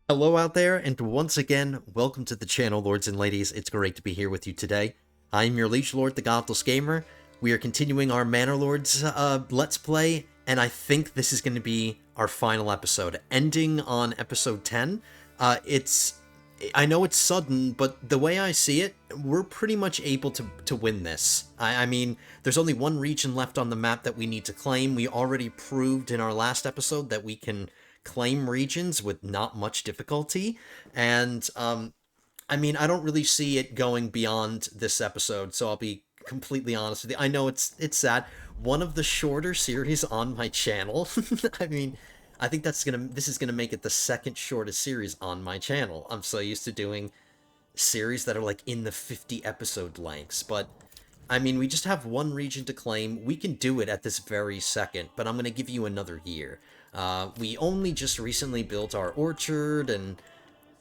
Hello out there, and once again, welcome to the channel, lords and ladies. It's great to be here with you today. I'm your liege lord, the Godless Gamer. We are continuing our Manor Lords Let's Play, and I think this is going to be our final episode, ending on episode 10. I know it's sudden, but the way I see it, we're pretty much able to win this. I mean, there's only one region left on the map that we need to claim. We already proved in our last episode that we can claim regions with not much difficulty, and I mean, I don't really see it going beyond this episode, so I'll be completely honest with you. I know it's sad. One of the shorter series on my channel. I mean, I think this is gonna make it the second shortest series on my channel. I'm so used to doing series that are like in the 50 episode lengths, but I mean, we just have one region to claim. We can do it at this very second, but I'm gonna give you another year. We only just recently built our orchard, and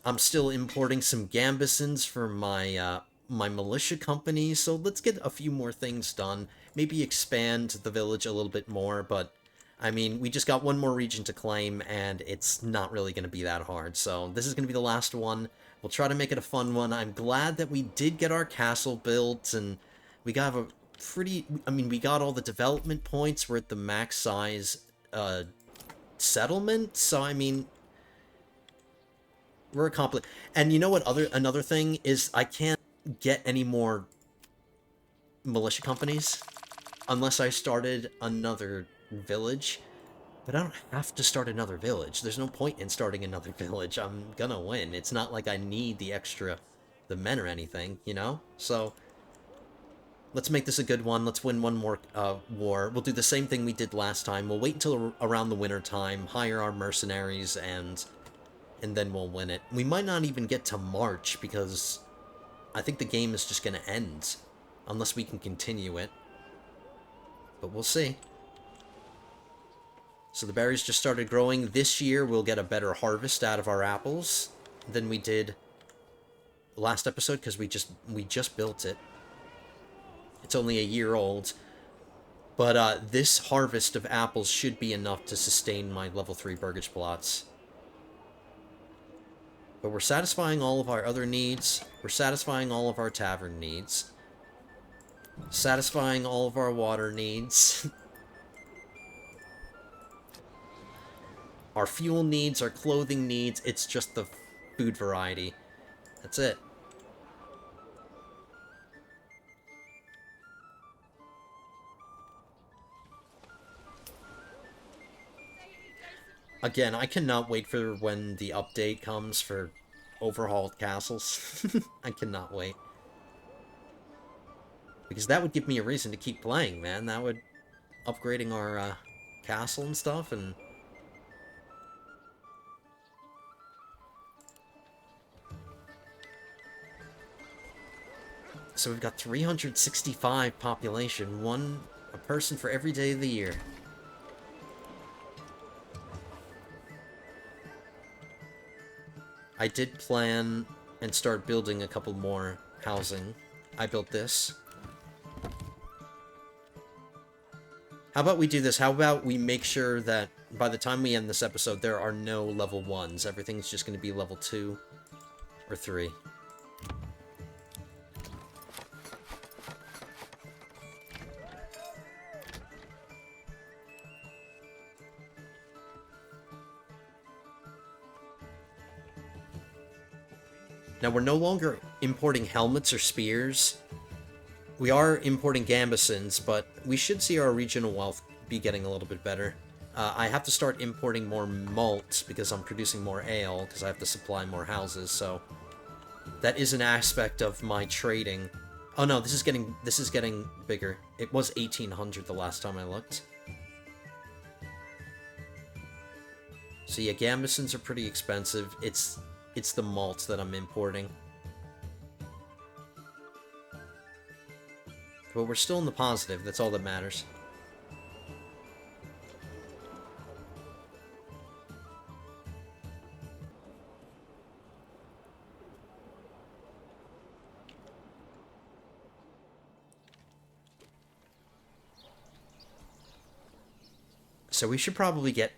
I'm still importing some gambesons for my militia company, so let's get a few more things done. Maybe expand the village a little bit more, but I mean, we just got one more region to claim, and it's not really going to be that hard, so this is going to be the last one. We'll try to make it a fun one. I'm glad that we did get our castle built, and we got a pretty... I mean, we got all the development points. We're at the max size settlement, so I mean... We're accomplished. And you know what another thing is, I can't get any more militia companies unless I started another village. But I don't have to start another village. There's no point in starting another village. I'm gonna win. It's not like I need the men or anything, you know? So, let's make this a good one. Let's win one more war. We'll do the same thing we did last time. We'll wait until around the winter time, hire our mercenaries, and then we'll win it. We might not even get to March, because I think the game is just going to end, unless we can continue it. But we'll see. So the berries just started growing. This year we'll get a better harvest out of our apples than we did last episode, because we just built it. It's only a year old. But this harvest of apples should be enough to sustain my level 3 burgage plots. But we're satisfying all of our other needs. We're satisfying all of our tavern needs. Satisfying all of our water needs. Our fuel needs, our clothing needs. It's just the food variety. That's it. Again, I cannot wait for when the update comes for overhauled castles. I cannot wait. Because that would give me a reason to keep playing, man. That would... upgrading our castle and stuff, and... So we've got 365 population, a person for every day of the year. I did plan and start building a couple more housing. I built this. How about we do this? How about we make sure that by the time we end this episode, there are no level 1s. Everything's just going to be level 2 or 3. Now, we're no longer importing helmets or spears. We are importing gambesons, but we should see our regional wealth be getting a little bit better. I have to start importing more malt because I'm producing more ale, because I have to supply more houses, so... That is an aspect of my trading. Oh no, this is getting bigger. It was 1800 the last time I looked. So yeah, gambesons are pretty expensive. It's the malt that I'm importing. But we're still in the positive, that's all that matters. So we should probably get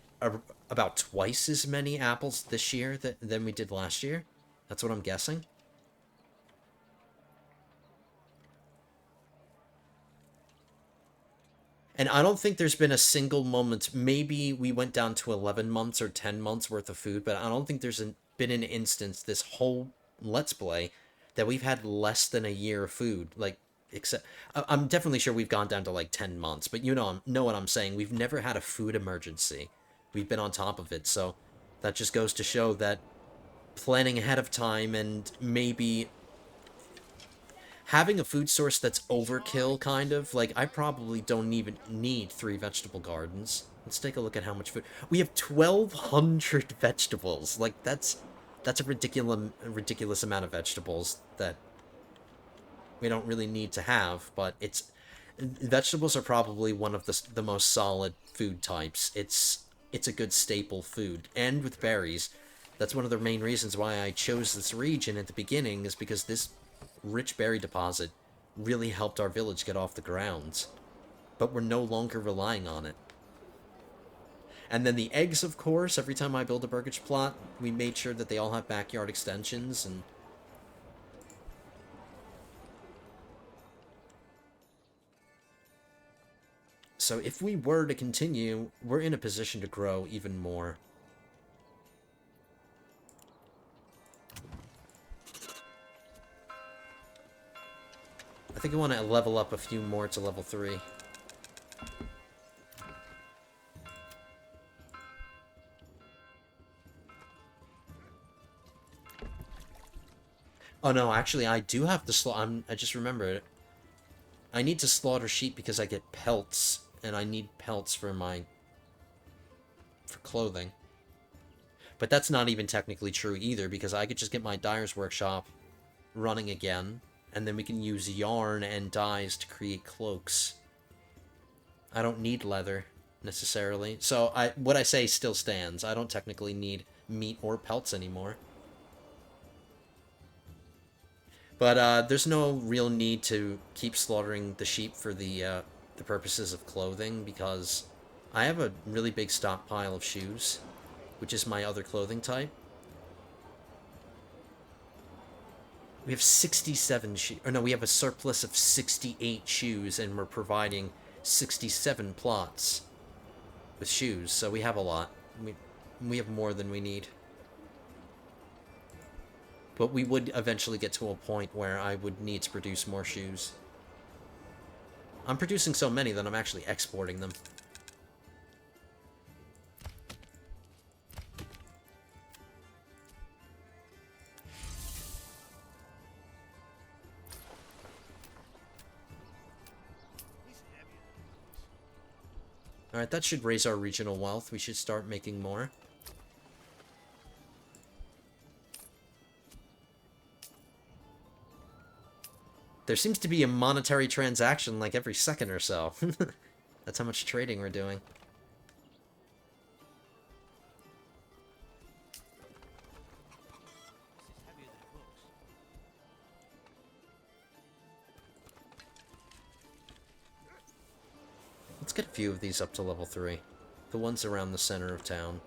about twice as many apples this year than we did last year. That's what I'm guessing. And I don't think there's been a single moment, maybe we went down to 11 months or 10 months worth of food, but I don't think there's been an instance this whole Let's Play that we've had less than a year of food. Like, except, I'm definitely sure we've gone down to like 10 months, but you know what I'm saying. We've never had a food emergency. We've been on top of it, so that just goes to show that planning ahead of time and maybe having a food source that's overkill, kind of. Like, I probably don't even need 3 vegetable gardens. Let's take a look at how much food. We have 1,200 vegetables. Like, that's a ridiculous amount of vegetables that we don't really need to have, but vegetables are probably one of the most solid food types. It's a good staple food. And with berries, that's one of the main reasons why I chose this region at the beginning, is because this rich berry deposit really helped our village get off the ground. But we're no longer relying on it. And then the eggs, of course, every time I build a burgage plot, we made sure that they all have backyard extensions, and so if we were to continue, we're in a position to grow even more. I think I want to level up a few more to level 3. Oh no, actually I do have to I just remembered. I need to slaughter sheep because I get pelts, and I need pelts for clothing. But that's not even technically true either, because I could just get my dyer's workshop running again, and then we can use yarn and dyes to create cloaks. I don't need leather, necessarily. So what I say still stands. I don't technically need meat or pelts anymore. But there's no real need to keep slaughtering the sheep for the purposes of clothing, because I have a really big stockpile of shoes, which is my other clothing type. We have 67 shoes. Or no, we have a surplus of 68 shoes, and we're providing 67 plots with shoes, so we have a lot. We have more than we need. But we would eventually get to a point where I would need to produce more shoes. I'm producing so many that I'm actually exporting them. Alright, that should raise our regional wealth. We should start making more. There seems to be a monetary transaction like every second or so. That's how much trading we're doing. Let's get a few of these up to level 3. The ones around the center of town.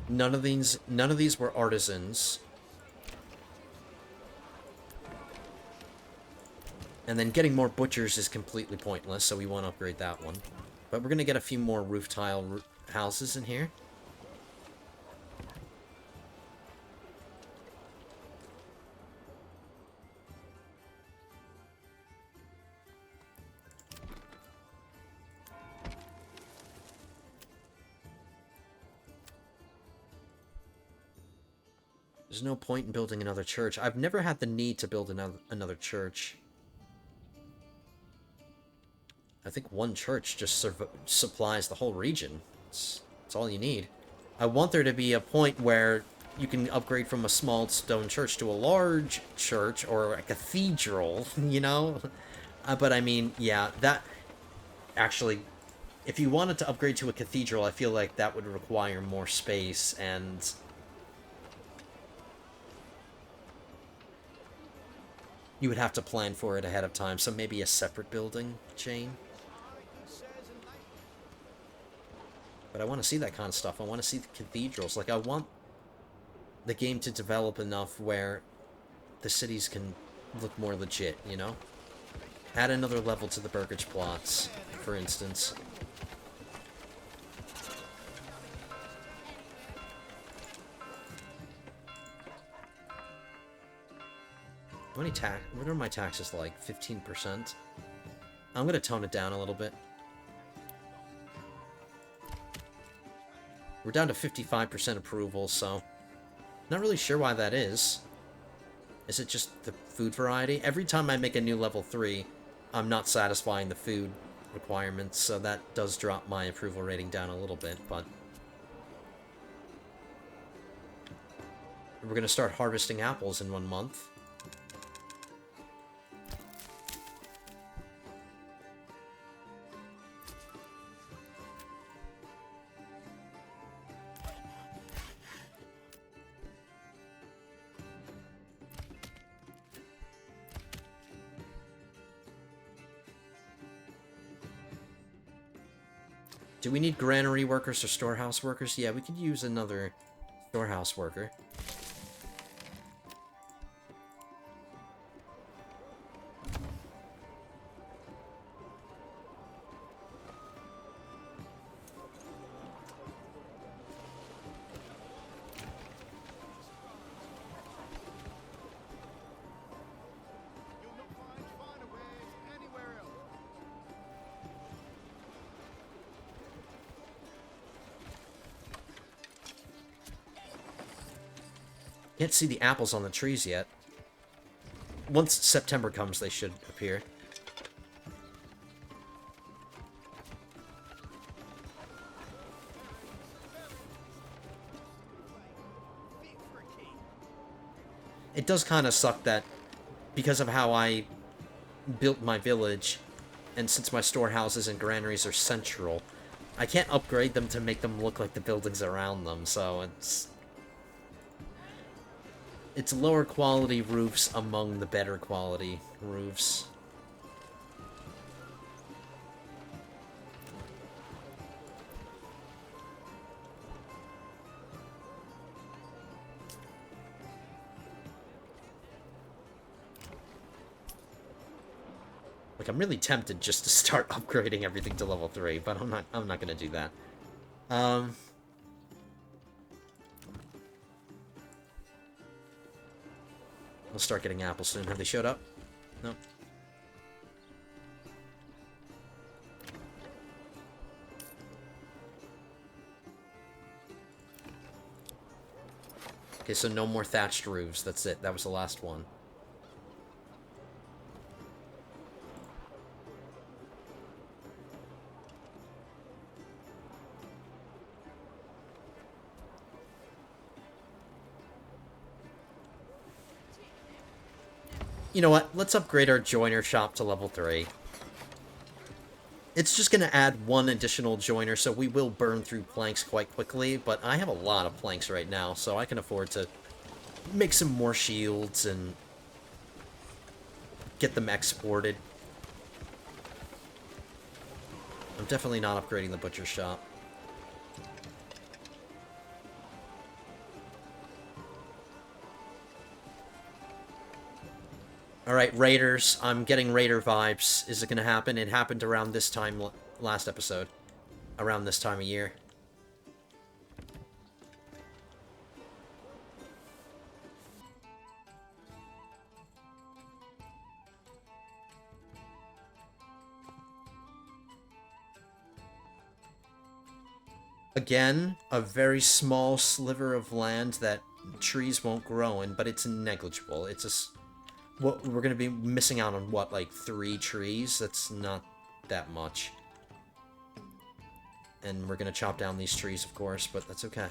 None of these were artisans. And then getting more butchers is completely pointless, so we won't upgrade that one. But we're going to get a few more roof tile houses in here. There's no point in building another church. I've never had the need to build another church. I think one church just supplies the whole region. It's all you need. I want there to be a point where you can upgrade from a small stone church to a large church or a cathedral, you know? But I mean, yeah, actually, if you wanted to upgrade to a cathedral, I feel like that would require more space, and you would have to plan for it ahead of time, so maybe a separate building chain. But I want to see that kind of stuff. I want to see the cathedrals. Like, I want the game to develop enough where the cities can look more legit, you know? Add another level to the Burgage plots, for instance. What are my taxes like? 15%? I'm gonna tone it down a little bit. We're down to 55% approval, so... Not really sure why that is. Is it just the food variety? Every time I make a new level 3, I'm not satisfying the food requirements, so that does drop my approval rating down a little bit, but... We're gonna start harvesting apples in 1 month. Do we need granary workers or storehouse workers? Yeah, we could use another storehouse worker. Can't see the apples on the trees yet. Once September comes, they should appear. It does kind of suck that, because of how I built my village, and since my storehouses and granaries are central, I can't upgrade them to make them look like the buildings around them, so it's lower quality roofs among the better quality roofs. Like, I'm really tempted just to start upgrading everything to level 3, but I'm not gonna do that. We'll start getting apples soon. Have they showed up? Nope. Okay, so no more thatched roofs. That's it. That was the last one. You know what? Let's upgrade our joiner shop to level 3. It's just going to add one additional joiner, so we will burn through planks quite quickly, but I have a lot of planks right now, so I can afford to make some more shields and get them exported. I'm definitely not upgrading the butcher shop. Alright, Raiders. I'm getting Raider vibes. Is it going to happen? It happened around this time last episode. Around this time of year. Again, a very small sliver of land that trees won't grow in, but it's negligible. It's a... What, we're going to be missing out on, what, like 3 trees? That's not that much. And we're going to chop down these trees, of course, but that's okay.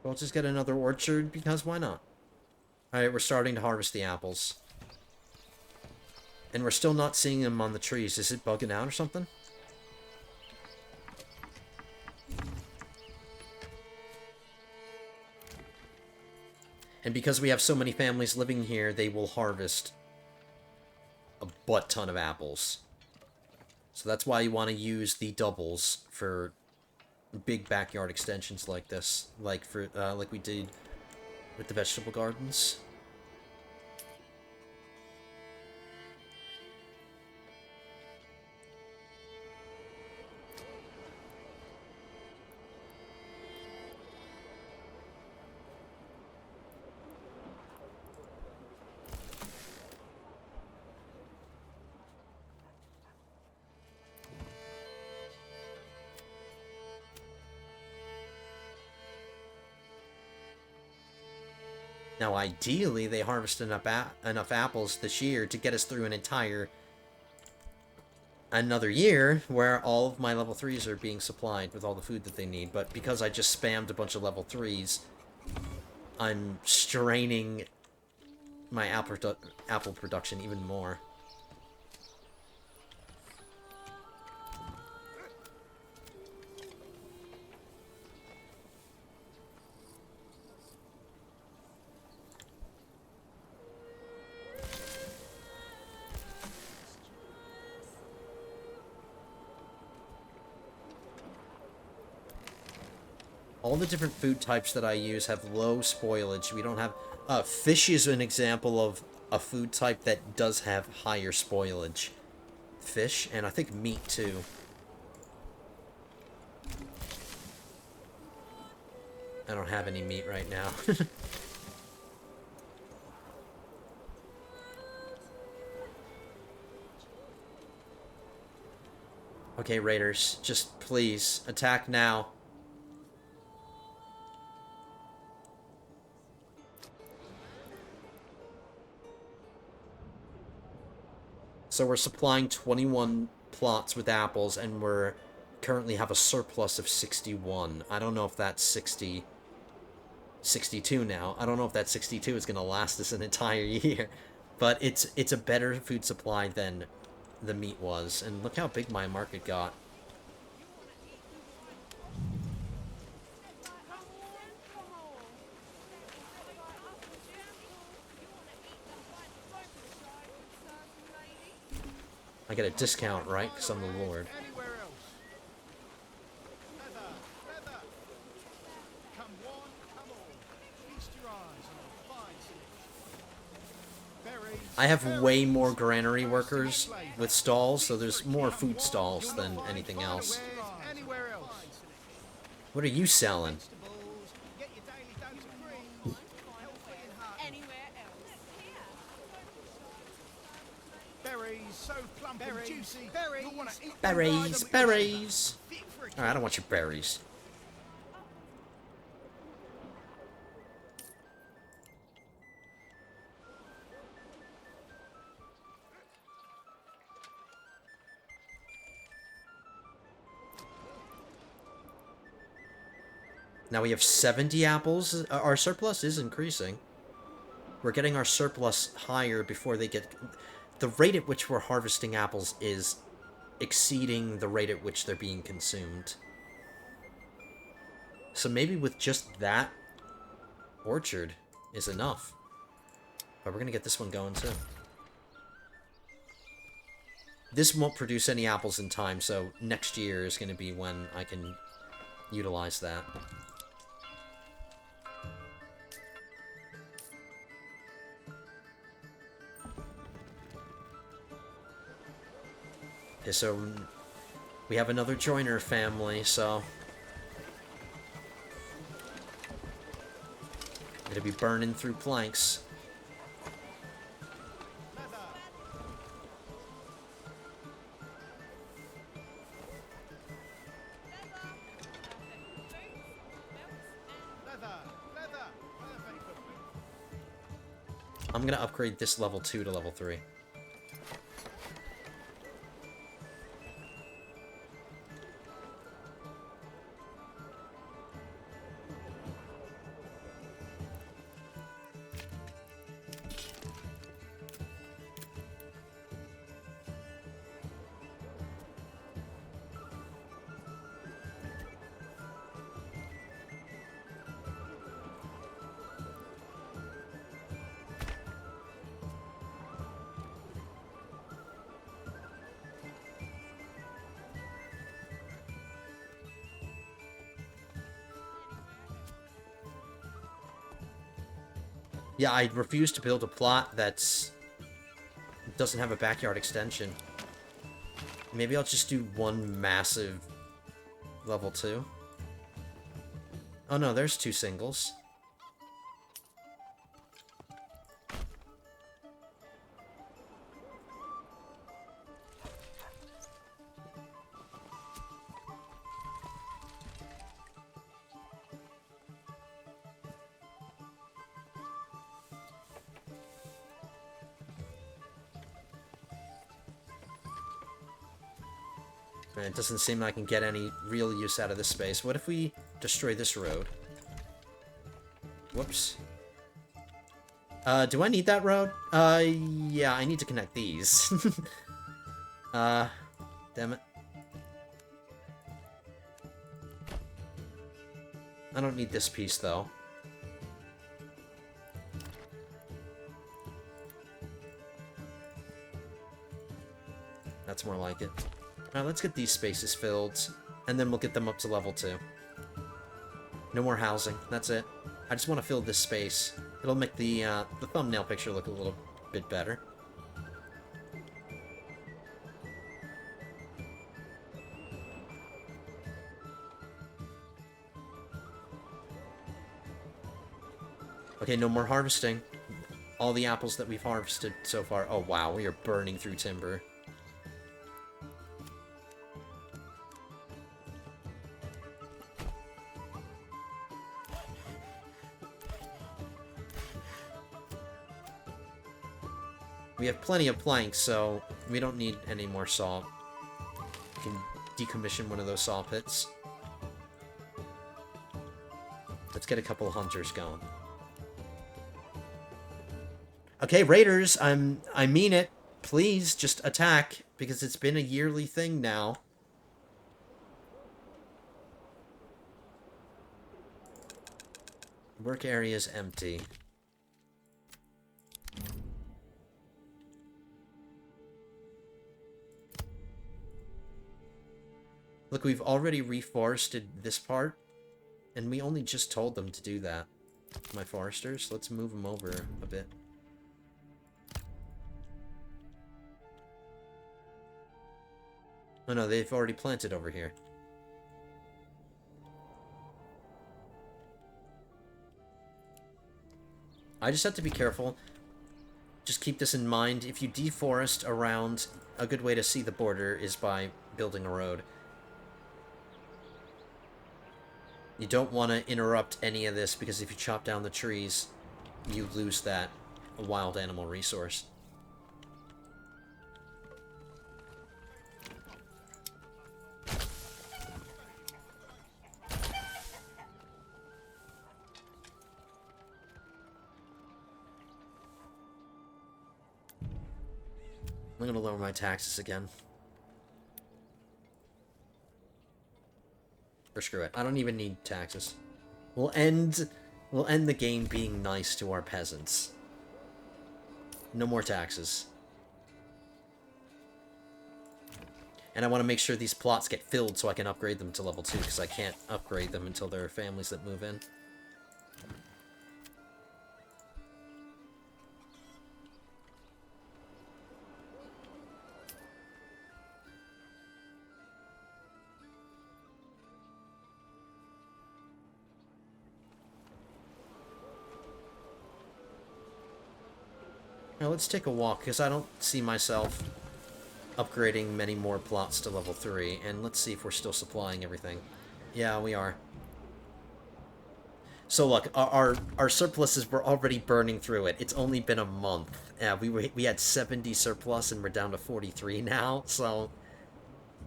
We'll just get another orchard, because why not? Alright, we're starting to harvest the apples. And we're still not seeing them on the trees. Is it bugging out or something? And because we have so many families living here, they will harvest a butt ton of apples. So that's why you want to use the doubles for big backyard extensions like this. Like we did with the vegetable gardens. Now, ideally, they harvest enough apples this year to get us through another year where all of my level 3s are being supplied with all the food that they need. But because I just spammed a bunch of level 3s, I'm straining my apple production even more. All the different food types that I use have low spoilage. We don't have... fish is an example of a food type that does have higher spoilage. Fish, and I think meat, too. I don't have any meat right now. Okay, Raiders, just please, attack now. So we're supplying 21 plots with apples, and we're currently have a surplus of 61. I don't know if that's 62 now. I don't know if that 62 is going to last us an entire year. But it's a better food supply than the meat was. And look how big my market got. I get a discount, right? Because I'm the Lord. I have way more granary workers with stalls, so there's more food stalls than anything else. What are you selling? Berries, berries. Alright, I don't want your berries. Now we have 70 apples. Our surplus is increasing. We're getting our surplus higher before they get... The rate at which we're harvesting apples is exceeding the rate at which they're being consumed. So maybe with just that orchard is enough. But we're going to get this one going too. This won't produce any apples in time, so next year is going to be when I can utilize that. Okay, so we have another joiner family, so I'm gonna be burning through planks. I'm gonna upgrade this level 2 to level 3. Yeah, I refuse to build a plot that's doesn't have a backyard extension. Maybe I'll just do one massive level 2. Oh no, there's 2 singles. Man, it doesn't seem like I can get any real use out of this space. What if we destroy this road? Whoops. Do I need that road? Yeah, I need to connect these. Damn it. I don't need this piece, though. That's more like it. Alright, let's get these spaces filled, and then we'll get them up to level 2. No more housing. That's it. I just want to fill this space. It'll make the thumbnail picture look a little bit better. Okay, no more harvesting. All the apples that we've harvested so far. Oh, wow, we are burning through timber. We have plenty of planks, so we don't need any more saw. We can decommission one of those saw pits. Let's get a couple of hunters going. Okay, raiders, I mean it. Please, just attack, because it's been a yearly thing now. Work area is empty. Look, we've already reforested this part, and we only just told them to do that. My foresters, let's move them over a bit. Oh no, they've already planted over here. I just have to be careful. Just keep this in mind. If you deforest around, a good way to see the border is by building a road. You don't want to interrupt any of this, because if you chop down the trees, you lose that wild animal resource. I'm gonna lower my taxes again. Or screw it. I don't even need taxes. We'll end the game being nice to our peasants. No more taxes. And I want to make sure these plots get filled so I can upgrade them to level 2, because I can't upgrade them until there are families that move in. Now let's take a walk, because I don't see myself upgrading many more plots to level 3, and let's see if we're still supplying everything. Yeah, we are. So look, our surpluses were already burning through it. It's only been a month. Yeah, we had 70 surplus, and we're down to 43 now, so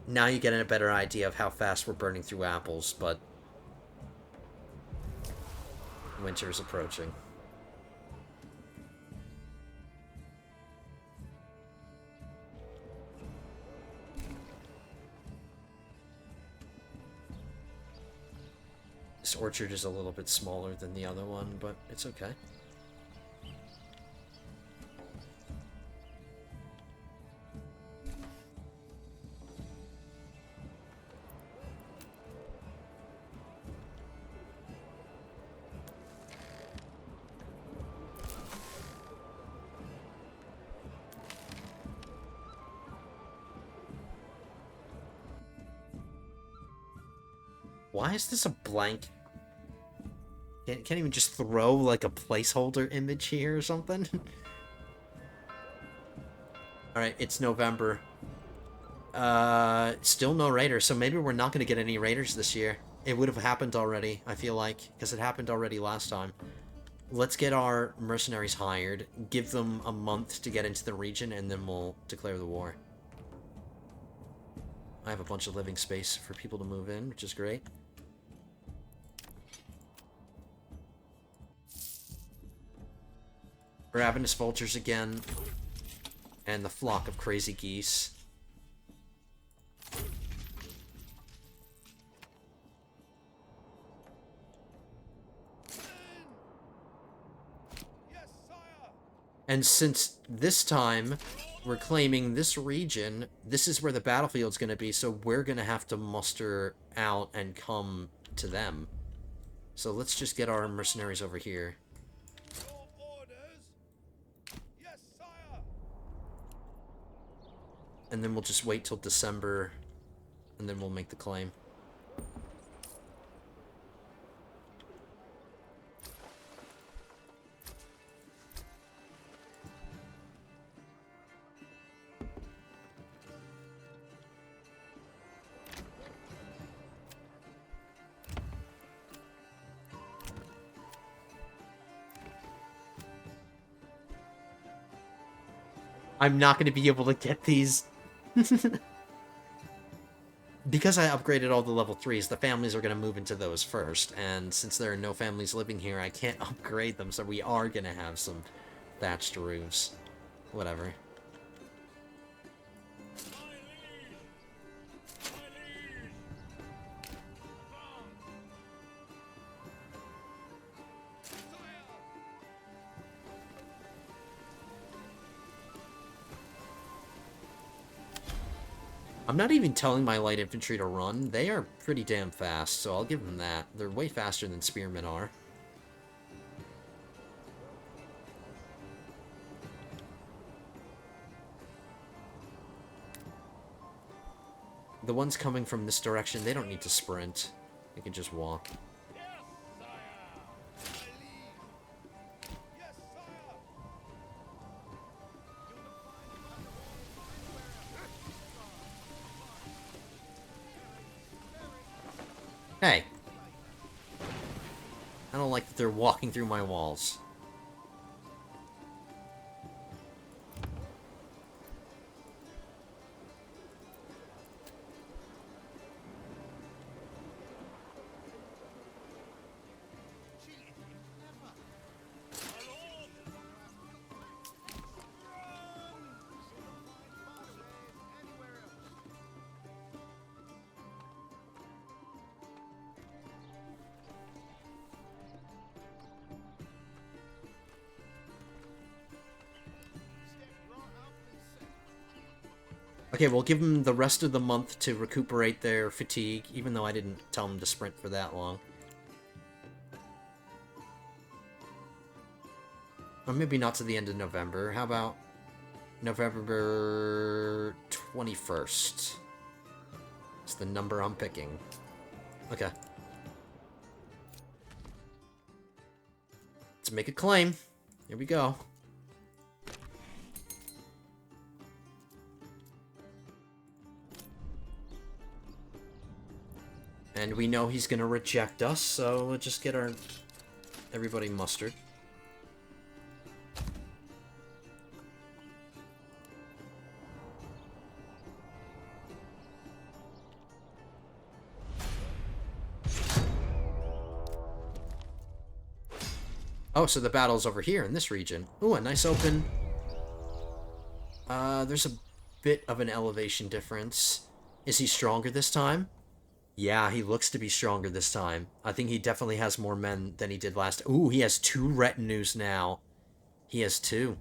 now you get a better idea of how fast we're burning through apples, but winter is approaching. This orchard is a little bit smaller than the other one, but it's okay. Why is this a blank? Can't even just throw, like, a placeholder image here or something? Alright, it's November. Still no raiders, so maybe we're not going to get any raiders this year. It would have happened already, I feel like, because it happened already last time. Let's get our mercenaries hired, give them a month to get into the region, and then we'll declare the war. I have a bunch of living space for people to move in, which is great. Ravenous vultures again, and the flock of crazy geese. And since this time we're claiming this region, this is where the battlefield's going to be, so we're going to have to muster out and come to them. So let's just get our mercenaries over here. And then we'll just wait till December, and then we'll make the claim. I'm not going to be able to get these. Because I upgraded all the level 3s, the families are going to move into those first. And since there are no families living here, I can't upgrade them. So we are going to have some thatched roofs. Whatever. I'm not even telling my light infantry to run. They are pretty damn fast, so I'll give them that. They're way faster than spearmen are. The ones coming from this direction, they don't need to sprint. They can just walk. Hey! I don't like that they're walking through my walls. Okay, we'll give them the rest of the month to recuperate their fatigue, even though I didn't tell them to sprint for that long. Or maybe not to the end of November. How about November 21st? It's the number I'm picking. Okay. Let's make a claim. Here we go. And we know he's gonna reject us, so we'll just get our everybody mustered. Oh, so the battle's over here in this region. Ooh, a nice open. There's a bit of an elevation difference. Is he stronger this time? Yeah, he looks to be stronger this time. I think he definitely has more men than he did last. Ooh, he has 2 retinues now. He has 2.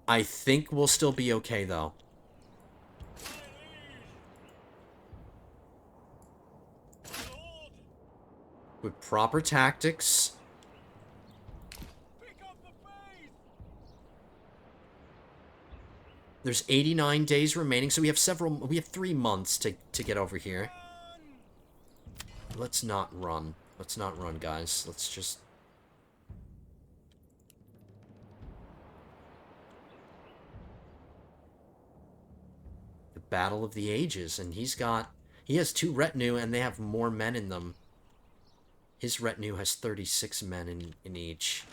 I think we'll still be okay, though. With proper tactics. There's 89 days remaining, so we have 3 months to get over here. Let's not run. Let's not run, guys. Let's just... The Battle of the Ages, and he has 2 retinue, and they have more men in them. His retinue has 36 men in each.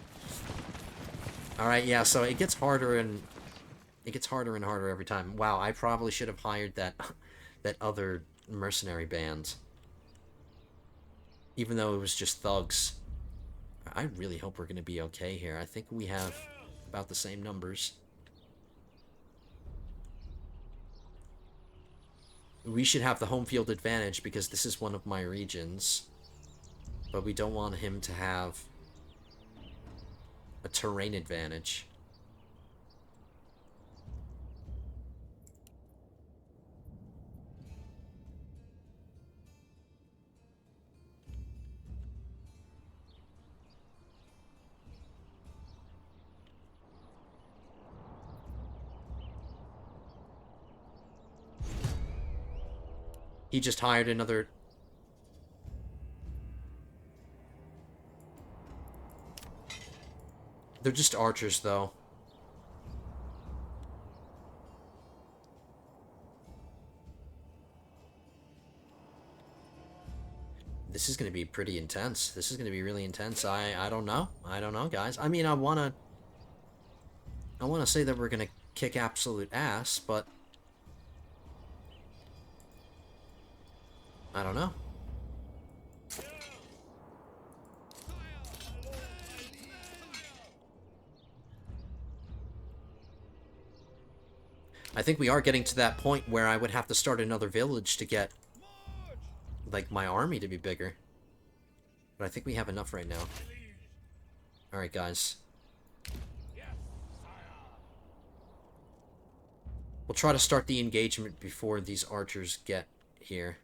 Alright, yeah, so it gets harder and... It gets harder and harder every time. Wow, I probably should have hired that that other mercenary band. Even though it was just thugs. I really hope we're going to be okay here. I think we have about the same numbers. We should have the home field advantage because this is one of my regions. But we don't want him to have a terrain advantage. He just hired another... They're just archers, though. This is going to be pretty intense. This is going to be really intense. I don't know. I don't know, guys. I mean, I want to say that we're going to kick absolute ass, but... I don't know. I think we are getting to that point where I would have to start another village to get, like, my army to be bigger. But I think we have enough right now. Alright, guys. We'll try to start the engagement before these archers get here.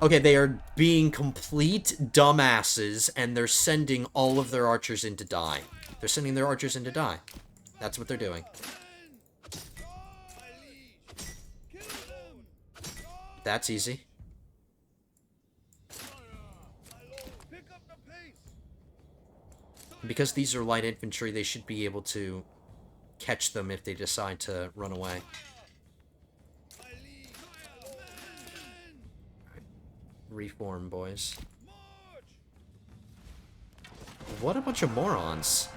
Okay, they are being complete dumbasses, and they're sending all of their archers in to die. They're sending their archers in to die. That's what they're doing. That's easy. Because these are light infantry, they should be able to catch them if they decide to run away. Reform, boys. What a bunch of morons.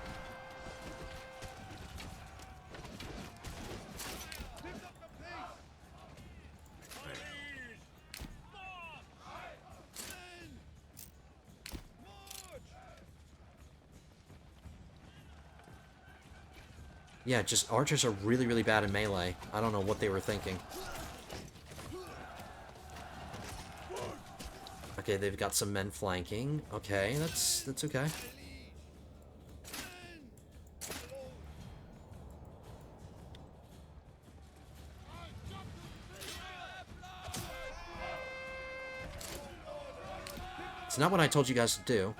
Yeah, just archers are really, really bad in melee. I don't know what they were thinking. Okay, they've got some men flanking. Okay, that's okay. It's not what I told you guys to do.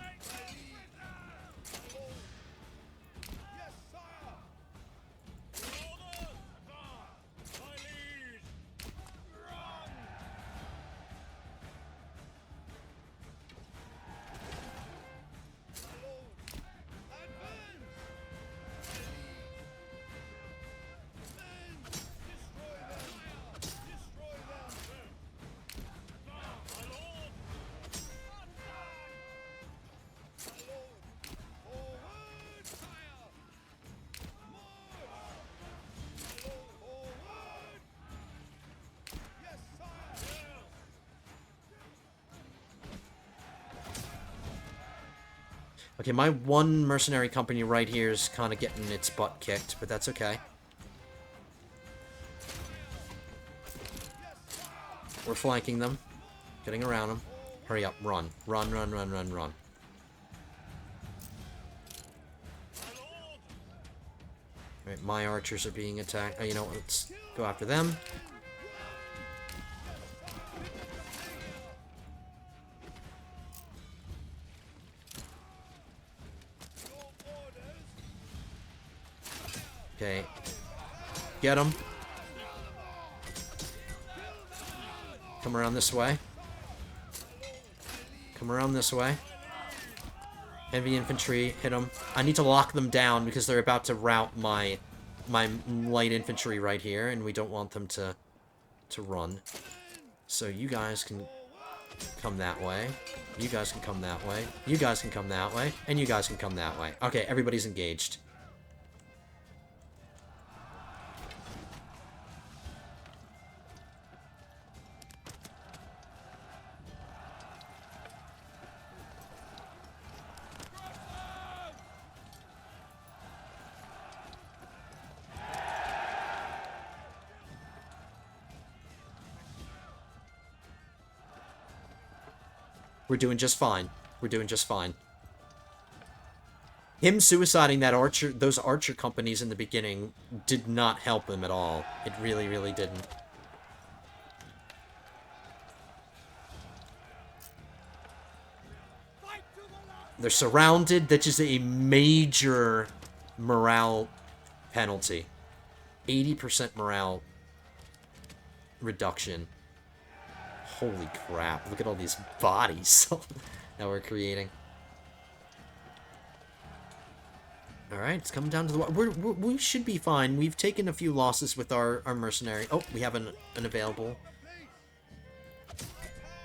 Okay, my one mercenary company right here is kind of getting its butt kicked, but that's okay. We're flanking them. Getting around them. Hurry up, run. Run, run, run, run, run. Alright, my archers are being attacked. Oh, you know what, let's go after them. Okay. Get him. Come around this way. Come around this way. Heavy infantry, hit them. I need to lock them down because they're about to rout my light infantry right here, and we don't want them to run. So you guys can come that way. You guys can come that way. You guys can come that way. And you guys can come that way. Okay, everybody's engaged. We're doing just fine. We're doing just fine. Him suiciding those archer companies in the beginning did not help him at all. It really, really didn't. They're surrounded. That is a major morale penalty. 80% morale reduction. Holy crap, look at all these bodies that we're creating. Alright, it's coming down to the water. We should be fine. We've taken a few losses with our mercenary. Oh, we have an available.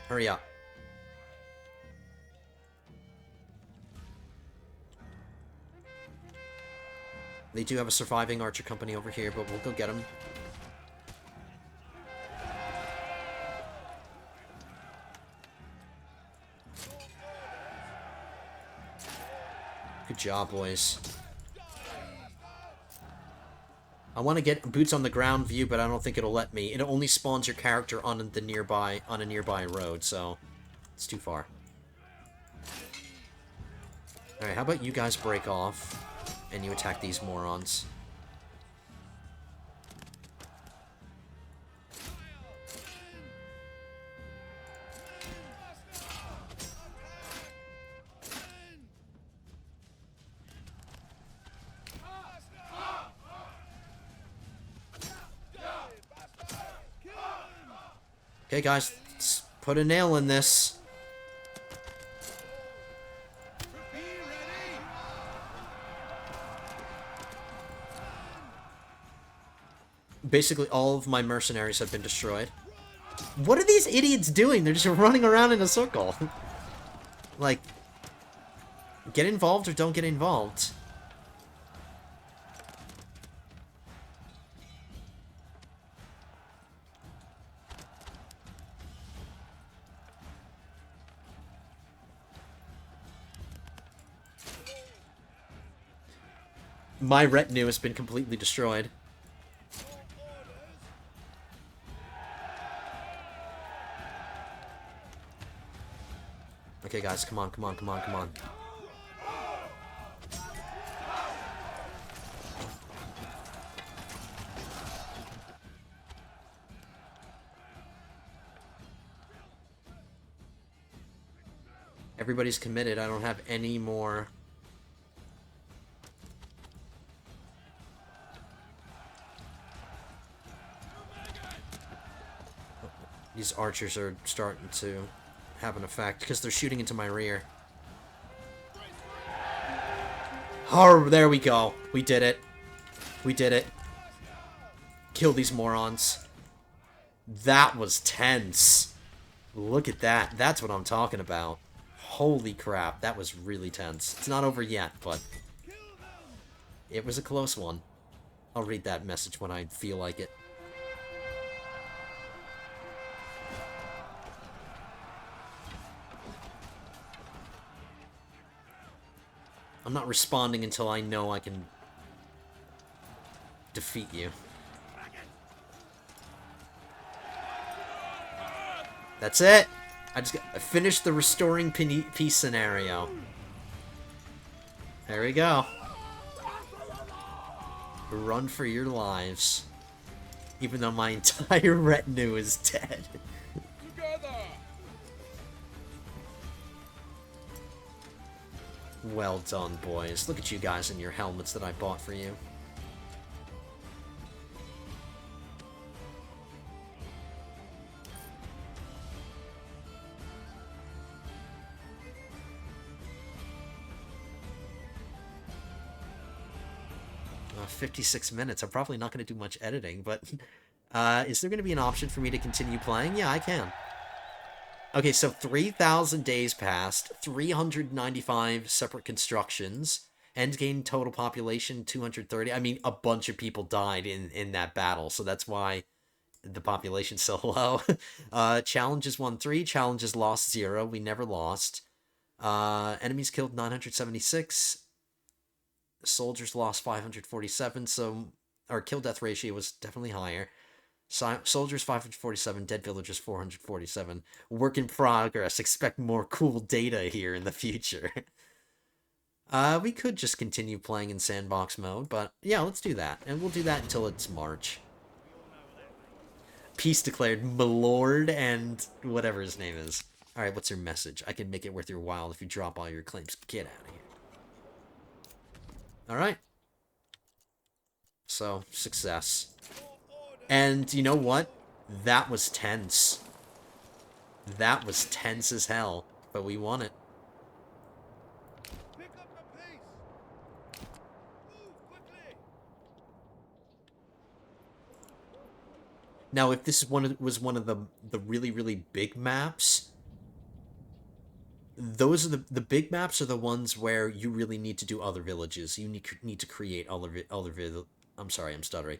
Hurry up. They do have a surviving archer company over here, but we'll go get them. Good job, boys. I want to get boots on the ground view, but I don't think it'll let me. It only spawns your character on a nearby road, so it's too far. Alright, how about you guys break off and you attack these morons? Okay, guys, let's put a nail in this. Basically, all of my mercenaries have been destroyed. What are these idiots doing? They're just running around in a circle. Like, get involved or don't get involved. My retinue has been completely destroyed. Okay, guys, come on, come on, come on, come on. Everybody's committed. I don't have any more. These archers are starting to have an effect because they're shooting into my rear. Oh, there we go. We did it. We did it. Kill these morons. That was tense. Look at that. That's what I'm talking about. Holy crap. That was really tense. It's not over yet, but it was a close one. I'll read that message when I feel like it. I'm not responding until I know I can defeat you. That's it! I finished the restoring peace scenario. There we go. Run for your lives. Even though my entire retinue is dead. Well done, boys. Look at you guys in your helmets that I bought for you. 56 minutes. I'm probably not going to do much editing, but is there going to be an option for me to continue playing? Yeah, I can. Okay, so 3,000 days passed, 395 separate constructions, endgame total population 230. I mean, a bunch of people died in that battle, so that's why the population's so low. Challenges won 3, challenges lost 0. We never lost. Enemies killed 976. Soldiers lost 547, so our kill death ratio was definitely higher. Soldiers 547, dead villagers 447. Work in progress. Expect more cool data here in the future. We could just continue playing in sandbox mode, but yeah, let's do that. And we'll do that until it's March. Peace declared, my lord, and whatever his name is. Alright, what's your message? I can make it worth your while if you drop all your claims. Get out of here. Alright. So, success. And you know what? That was tense. That was tense as hell, but we won it. Pick up the pace. Move quickly. Now, if this was one of the really big maps, those are the big maps are the ones where you really need to do other villages. You need to create other I'm sorry, I'm stuttering.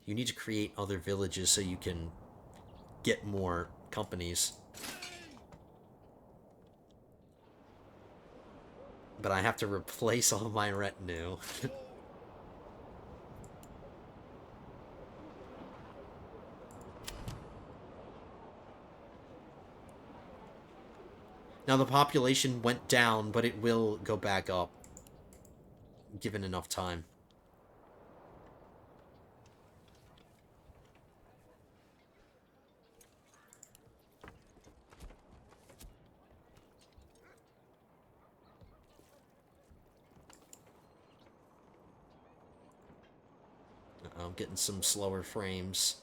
You need to create other villages so you can get more companies. But I have to replace all my retinue. Now the population went down, but it will go back up, given enough time. I'm getting some slower frames.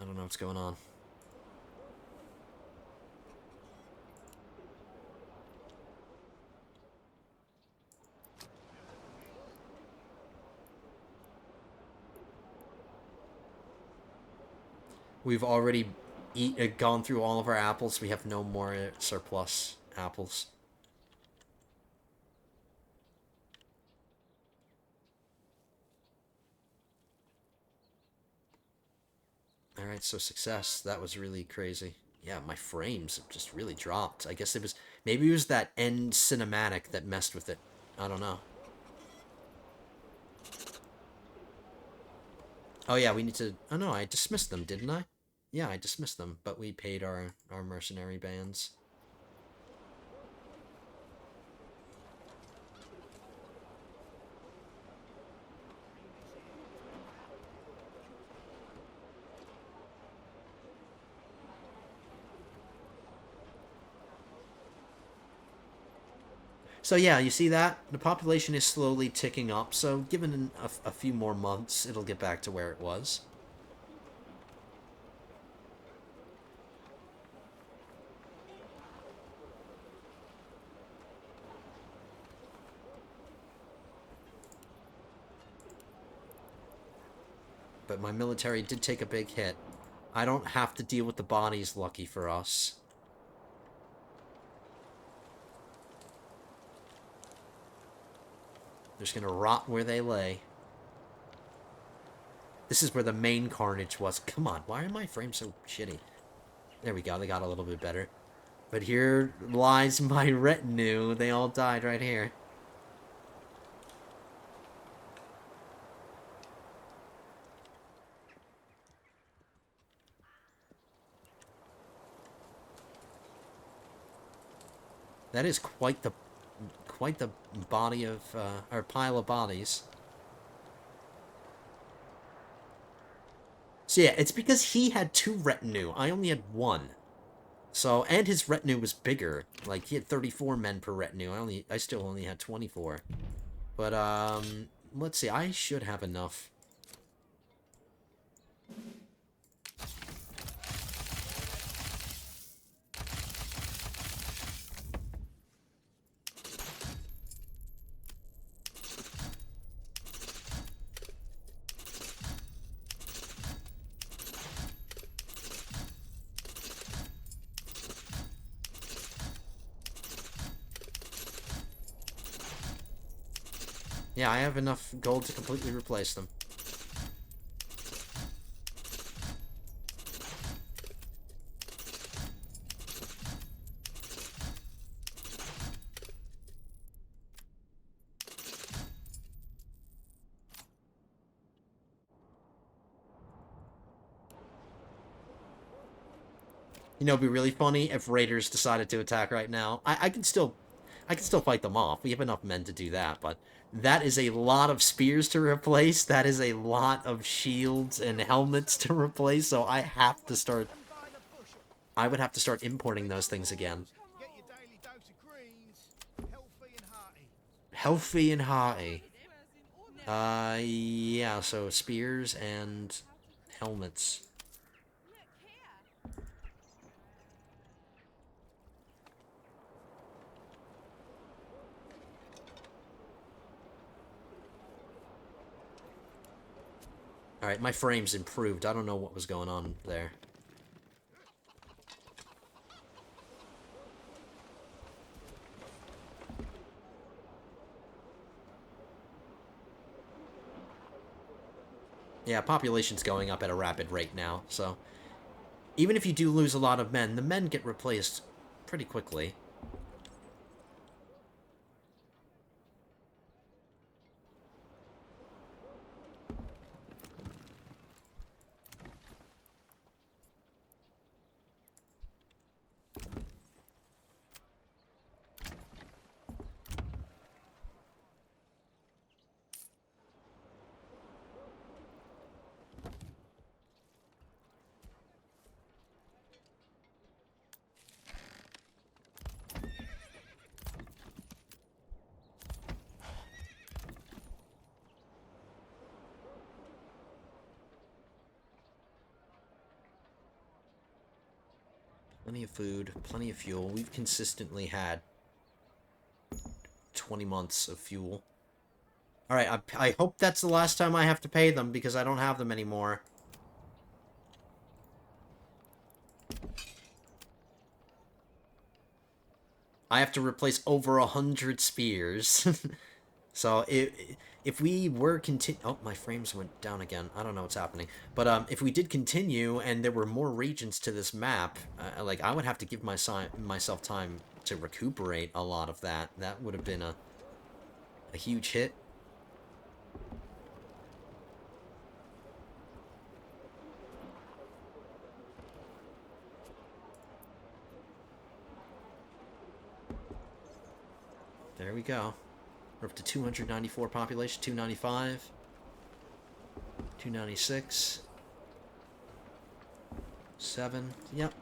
I don't know what's going on. We've already gone through all of our apples. We have no more surplus apples. Alright, so success. That was really crazy. Yeah, my frames have just really dropped. I guess it was... Maybe it was that end cinematic that messed with it. I don't know. Oh yeah, we need to... Oh no, I dismissed them, didn't I? Yeah, I dismissed them, but we paid our mercenary bands. So yeah, you see that? The population is slowly ticking up, so given a few more months, it'll get back to where it was. But my military did take a big hit. I don't have to deal with the bodies, lucky for us. They're just gonna rot where they lay. This is where the main carnage was. Come on, why are my frames so shitty? There we go, they got a little bit better. But here lies my retinue. They all died right here. That is quite the body of or pile of bodies. So yeah, it's because he had 2 retinue. I only had 1. So, and his retinue was bigger. Like, he had 34 men per retinue. I still only had 24. But, let's see. I should have enough. Yeah, I have enough gold to completely replace them. You know, it'd be really funny if raiders decided to attack right now. I can still fight them off. We have enough men to do that, but that is a lot of spears to replace. That is a lot of shields and helmets to replace. So I would have to start importing those things again. Healthy and hearty. Yeah. So spears and helmets. Alright, my frame's improved. I don't know what was going on there. Yeah, population's going up at a rapid rate now, so... Even if you do lose a lot of men, the men get replaced pretty quickly. Plenty of food, plenty of fuel. We've consistently had 20 months of fuel. Alright, I hope that's the last time I have to pay them, because I don't have them anymore. I have to replace over 100 spears. So, if we were Oh, my frames went down again. I don't know what's happening. But, if we did continue, and there were more regions to this map, like, I would have to give myself time to recuperate a lot of that. That would have been a huge hit. There we go. We're up to 294 population, 295, 296, 7, yep.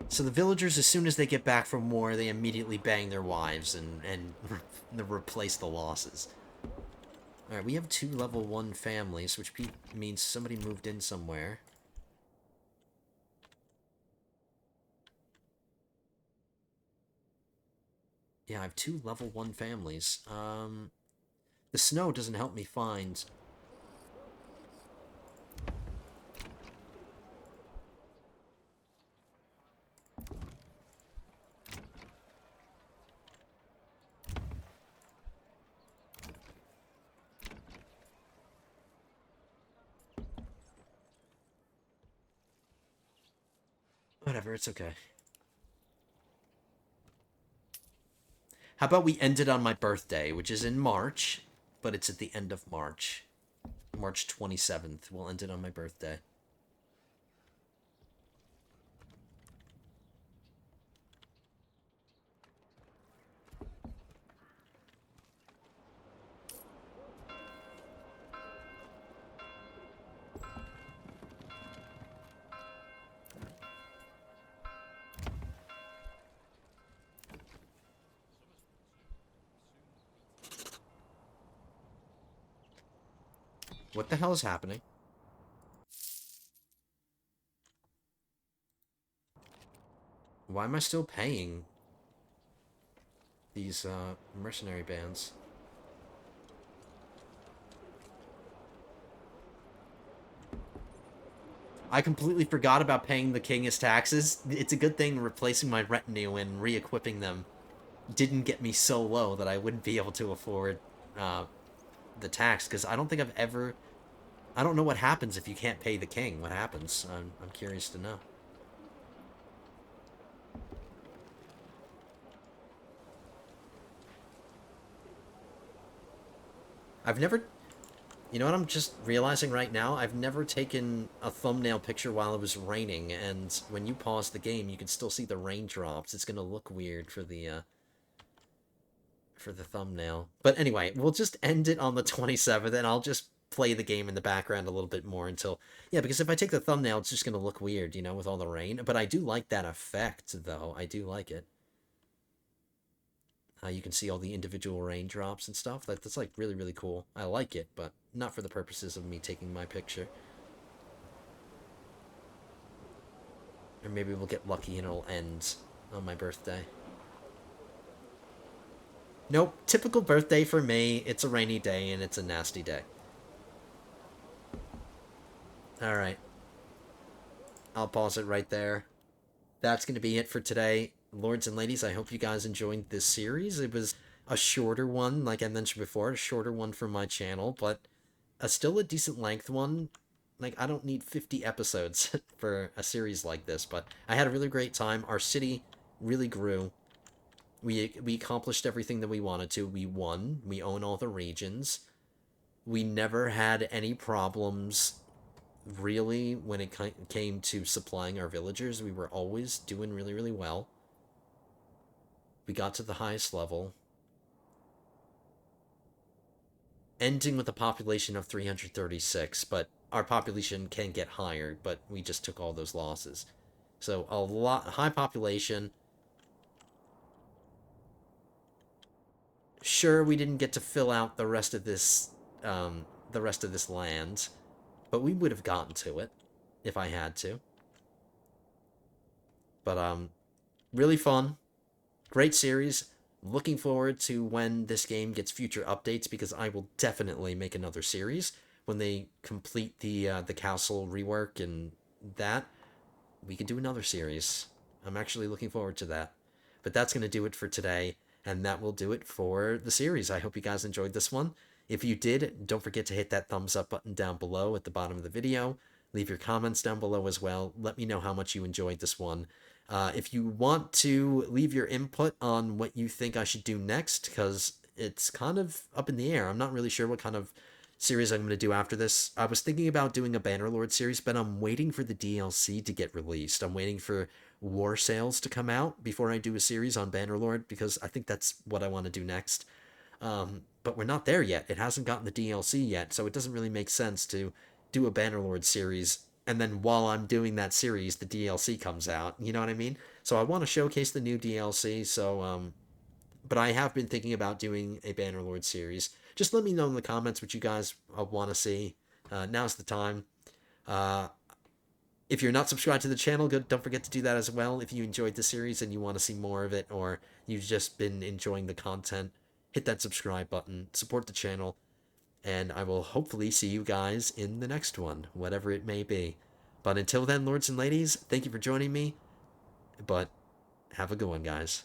So the villagers, as soon as they get back from war, they immediately bang their wives and replace the losses. Alright, we have 2 level 1 families, which means somebody moved in somewhere. Yeah, I have 2 level 1 families. The snow doesn't help me find... Whatever, it's okay. How about we end it on my birthday, which is in March, but it's at the end of March. March 27th. We'll end it on my birthday. What the hell is happening? Why am I still paying these, mercenary bands? I completely forgot about paying the king his taxes. It's a good thing replacing my retinue and re-equipping them didn't get me so low that I wouldn't be able to afford uh, the tax, because I don't think I've ever. I don't know what happens if you can't pay the king. What happens? I'm curious to know. I've never. You know what I'm just realizing right now? I've never taken a thumbnail picture while it was raining, and when you pause the game, you can still see the raindrops. It's gonna look weird for the thumbnail. But anyway, we'll just end it on the 27th, and I'll just play the game in the background a little bit more until... Yeah, because if I take the thumbnail, it's just going to look weird, you know, with all the rain. But I do like that effect, though. I do like it. You can see all the individual raindrops and stuff. That's, like, really, really cool. I like it, but not for the purposes of me taking my picture. Or maybe we'll get lucky and it'll end on my birthday. Nope, typical birthday for me. It's a rainy day and it's a nasty day. Alright, I'll pause it right there. That's going to be it for today. Lords and ladies, I hope you guys enjoyed this series. It was a shorter one, like I mentioned before, a shorter one for my channel, but still a decent length one. Like, I don't need 50 episodes for a series like this, but I had a really great time. Our city really grew. We accomplished everything that we wanted to. We won. We own all the regions. We never had any problems really when it came to supplying our villagers. We were always doing really, really well. We got to the highest level, ending with a population of 336, but our population can get higher, but we just took all those losses. So a lot high population. Sure, we didn't get to fill out the rest of this land, but we would have gotten to it if I had to. But really fun, great series. Looking forward to when this game gets future updates, because I will definitely make another series when they complete the castle rework, and that we can do another series. I'm actually looking forward to that. But that's going to do it for today, and that will do it for the series. I hope you guys enjoyed this one. If you did, don't forget to hit that thumbs up button down below at the bottom of the video. Leave your comments down below as well. Let me know how much you enjoyed this one. If you want to leave your input on what you think I should do next, because it's kind of up in the air. I'm not really sure what kind of series I'm going to do after this. I was thinking about doing a Banner Lord series, but I'm waiting for the DLC to get released. I'm waiting for War Sales to come out before I do a series on Banner Lord, because I think that's what I want to do next. But we're not there yet. It hasn't gotten the DLC yet, so it doesn't really make sense to do a Bannerlord series, and then while I'm doing that series, the DLC comes out. You know what I mean? So I want to showcase the new DLC, but I have been thinking about doing a Bannerlord series. Just let me know in the comments what you guys want to see. Now's the time. Uh, if you're not subscribed to the channel, don't forget to do that as well. If you enjoyed the series and you want to see more of it, or you've just been enjoying the content, hit that subscribe button, support the channel, and I will hopefully see you guys in the next one, whatever it may be. But until then, lords and ladies, thank you for joining me, but have a good one, guys.